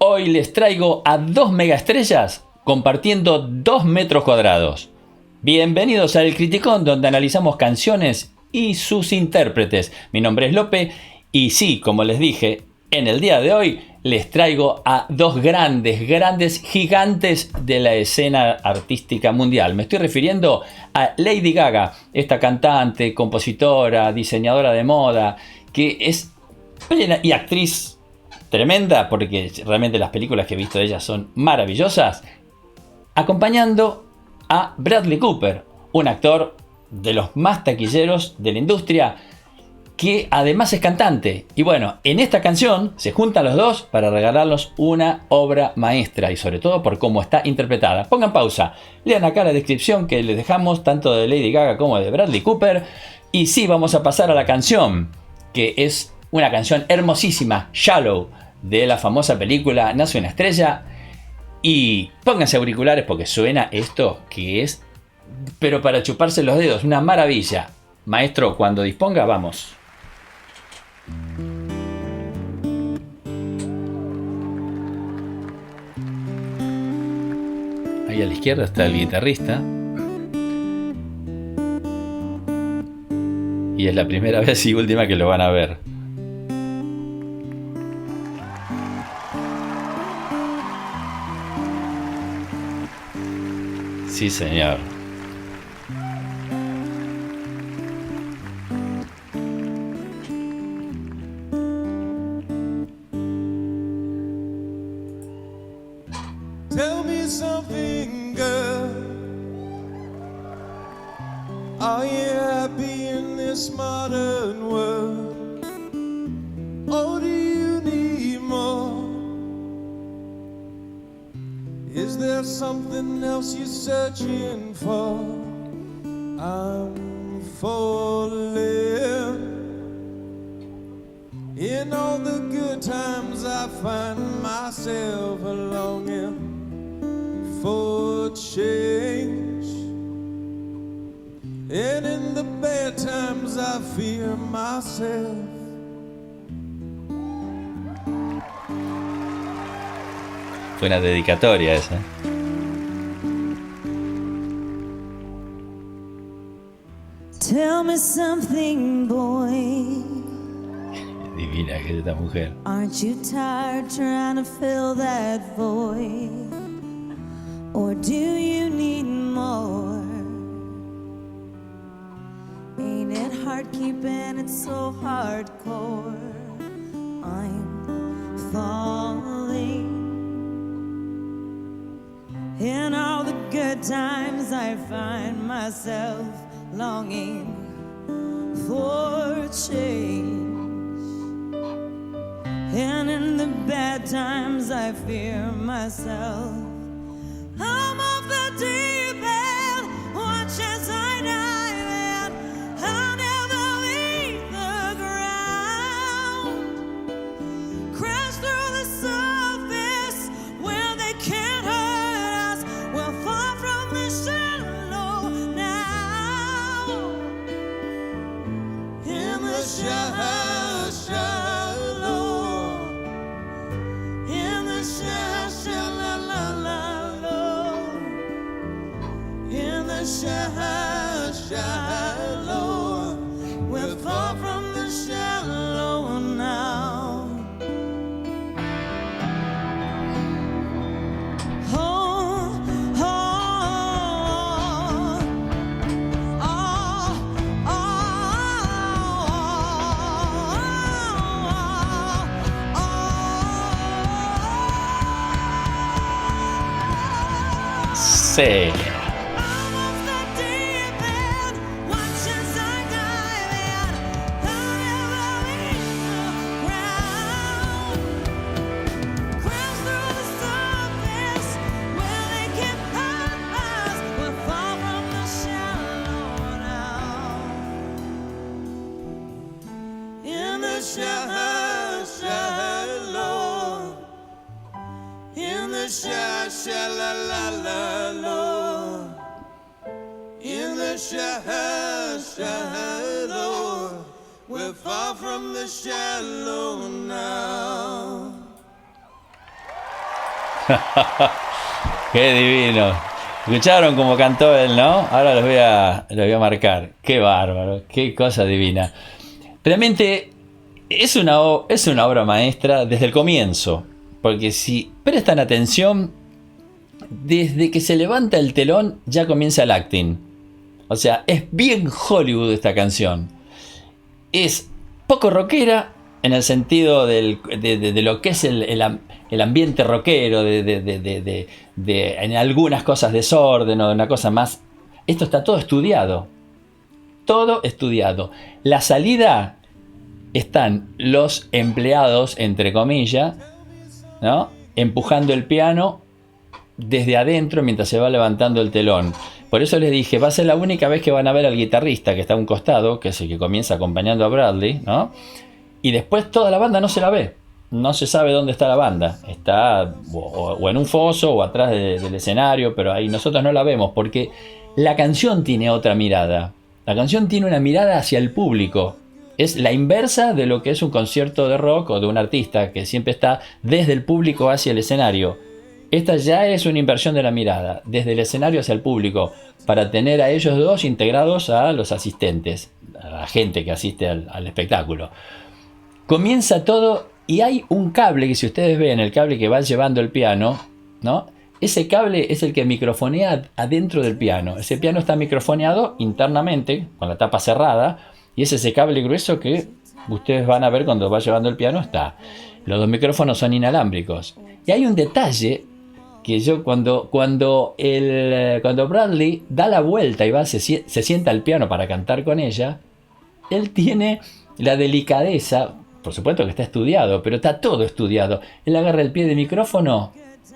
Hoy les traigo a dos megaestrellas compartiendo 2 metros cuadrados. Bienvenidos a El Criticón, donde analizamos canciones y sus intérpretes. Mi nombre es Lope y sí, como les dije, en el día de hoy les traigo a dos grandes gigantes de la escena artística mundial. Me estoy refiriendo a Lady Gaga, esta cantante, compositora, diseñadora de moda, que es plena y actriz tremenda, porque realmente las películas que he visto de ella son maravillosas, acompañando a Bradley Cooper, un actor de los más taquilleros de la industria, que además es cantante. Y bueno, en esta canción se juntan los dos para regalarnos una obra maestra, y sobre todo por cómo está interpretada. Pongan pausa, lean acá la descripción que les dejamos tanto de Lady Gaga como de Bradley Cooper. Y sí, vamos a pasar a la canción, que es una canción hermosísima, Shallow, de la famosa película Nace una estrella. Y pónganse auriculares porque suena esto que es, pero para chuparse los dedos, una maravilla. Maestro, cuando disponga, vamos. Ahí a la izquierda está el guitarrista. Y es la primera vez y última que lo van a ver. Sí, señor. Tell me something, girl. Are you happy in this modern world? Or do you need more? Is there something else you're searching for? I'm falling. In all the good times I find myself longing for change, and in the bad times I fear myself. Fue una dedicatoria esa. Tell me something, boy. Divina que es esta mujer. Aren't you tired trying to fill that void? Or do you need more? Ain't it hard keeping it so hardcore? I'm falling. In all the good times I find myself longing for change, and in the bad times I fear myself. I'm off the deep end, watch as I dive in. I'll never leave the ground. Crash through the surface where they can't hurt us. We'll fall from the shallow now. In the shallow, in the shallow, we're far from the shallow now. Oh, oh, oh, oh, Sí. Shallow, we're far from the shallow now. Qué divino. ¿Escucharon cómo cantó él, no? Ahora los voy a marcar. Qué bárbaro, qué cosa divina. Realmente es una obra maestra desde el comienzo. Porque si prestan atención, desde que se levanta el telón ya comienza el acting. O sea, es bien Hollywood esta canción. Es poco rockera en el sentido de lo que es el ambiente rockero, en algunas cosas desorden o de una cosa más. Esto está todo estudiado. Todo estudiado. La salida están los empleados, entre comillas, ¿no? Empujando el piano desde adentro mientras se va levantando el telón. Por eso les dije, va a ser la única vez que van a ver al guitarrista que está a un costado, que es el que comienza acompañando a Bradley, ¿no? Y después toda la banda no se la ve. No se sabe dónde está la banda. Está o en un foso o atrás del escenario, pero ahí nosotros no la vemos porque la canción tiene otra mirada. La canción tiene una mirada hacia el público. Es la inversa de lo que es un concierto de rock o de un artista que siempre está desde el público hacia el escenario. Esta ya es una inversión de la mirada, desde el escenario hacia el público, para tener a ellos dos integrados a los asistentes, a la gente que asiste al espectáculo. Comienza todo y hay un cable que, si ustedes ven el cable que va llevando el piano, ¿no? Ese cable es el que microfonea adentro del piano. Ese piano está microfoneado internamente, con la tapa cerrada, y es ese cable grueso que ustedes van a ver cuando va llevando el piano está. Los dos micrófonos son inalámbricos. Y hay un detalle que yo cuando Bradley da la vuelta y se sienta al piano para cantar con ella, él tiene la delicadeza, por supuesto que está estudiado, pero está todo estudiado. Él agarra el pie de micrófono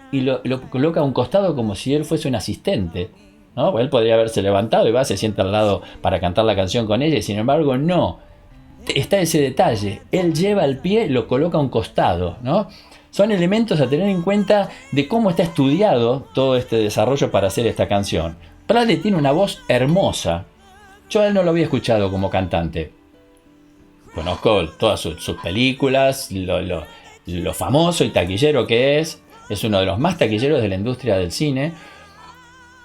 y lo coloca a un costado como si él fuese un asistente, ¿no? Pues él podría haberse levantado y se sienta al lado para cantar la canción con ella, y sin embargo no. Está ese detalle. Él lleva el pie, lo coloca a un costado, ¿no? Son elementos a tener en cuenta de cómo está estudiado todo este desarrollo para hacer esta canción. Bradley tiene una voz hermosa. Yo a él no lo había escuchado como cantante. Conozco todas sus películas, lo famoso y taquillero que es. Es uno de los más taquilleros de la industria del cine.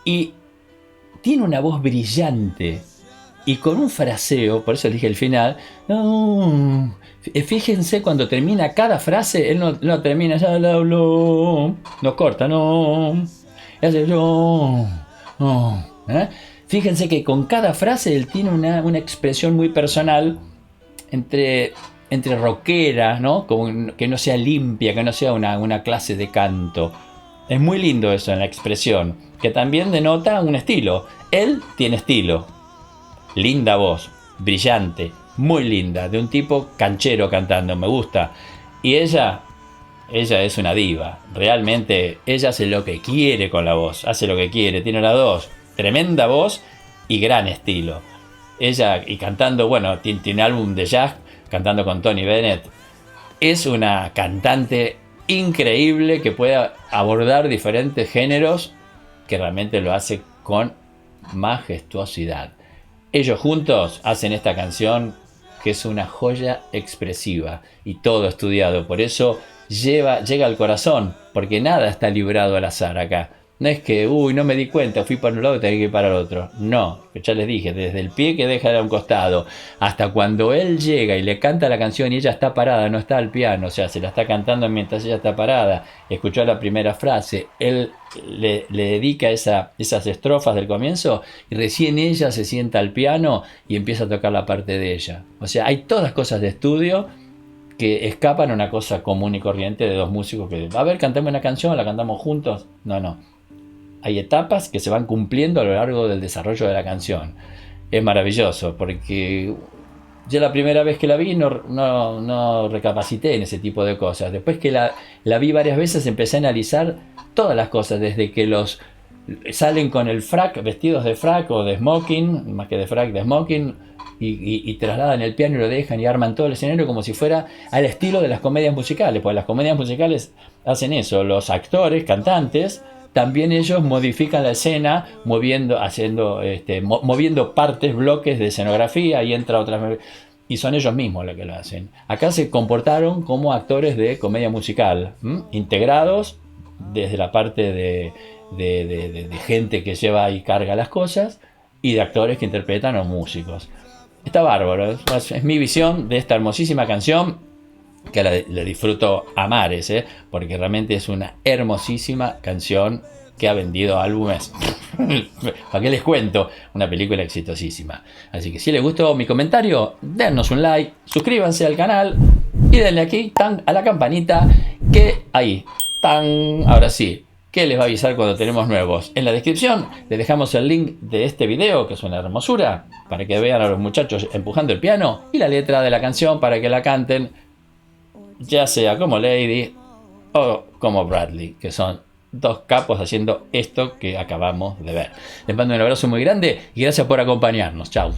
Y tiene una voz brillante. Y con un fraseo, por eso dije el final. No, fíjense cuando termina cada frase, él no termina, ya lo habló, no corta, no. Hace no. Fíjense que con cada frase él tiene una expresión muy personal entre rockera, ¿no? Como que no sea limpia, que no sea una clase de canto. Es muy lindo eso en la expresión, que también denota un estilo. Él tiene estilo. Linda voz, brillante, muy linda, de un tipo canchero cantando, me gusta. Y ella es una diva, realmente ella hace lo que quiere con la voz, hace lo que quiere, tiene las dos, tremenda voz y gran estilo. Ella, y cantando, bueno, tiene álbum de jazz, cantando con Tony Bennett, es una cantante increíble que puede abordar diferentes géneros, que realmente lo hace con majestuosidad. Ellos juntos hacen esta canción que es una joya expresiva y todo estudiado. Por eso llega al corazón, porque nada está librado al azar acá. No es que, no me di cuenta, fui para un lado y tenía que ir para el otro. No, ya les dije, desde el pie que deja a un costado hasta cuando él llega y le canta la canción y ella está parada, no está al piano, o sea, se la está cantando mientras ella está parada, escuchó la primera frase, él le dedica esas estrofas del comienzo y recién ella se sienta al piano y empieza a tocar la parte de ella. O sea, hay todas cosas de estudio que escapan a una cosa común y corriente de dos músicos que, a ver, cantamos una canción, la cantamos juntos. No. Hay etapas que se van cumpliendo a lo largo del desarrollo de la canción. Es maravilloso, porque yo la primera vez que la vi no recapacité en ese tipo de cosas. Después que la vi varias veces empecé a analizar todas las cosas, desde que los salen con el frac, vestidos de frac o de smoking, más que de frac, de smoking, y trasladan el piano y lo dejan y arman todo el escenario como si fuera al estilo de las comedias musicales, porque las comedias musicales hacen eso, los actores, cantantes, también ellos modifican la escena moviendo partes, bloques de escenografía y entra otra, y son ellos mismos los que lo hacen. Acá se comportaron como actores de comedia musical, integrados desde la parte de gente que lleva y carga las cosas y de actores que interpretan o músicos. Está bárbaro, es mi visión de esta hermosísima canción que la disfruto a mares, porque realmente es una hermosísima canción que ha vendido álbumes. ¿Para qué les cuento? Una película exitosísima. Así que si les gustó mi comentario, dennos un like, suscríbanse al canal y denle aquí tan a la campanita que ahí, tan, ahora sí, que les va a avisar cuando tenemos nuevos. En la descripción les dejamos el link de este video, que es una hermosura, para que vean a los muchachos empujando el piano y la letra de la canción para que la canten, ya sea como Lady o como Bradley, que son dos capos haciendo esto que acabamos de ver. Les mando un abrazo muy grande y gracias por acompañarnos. Chao.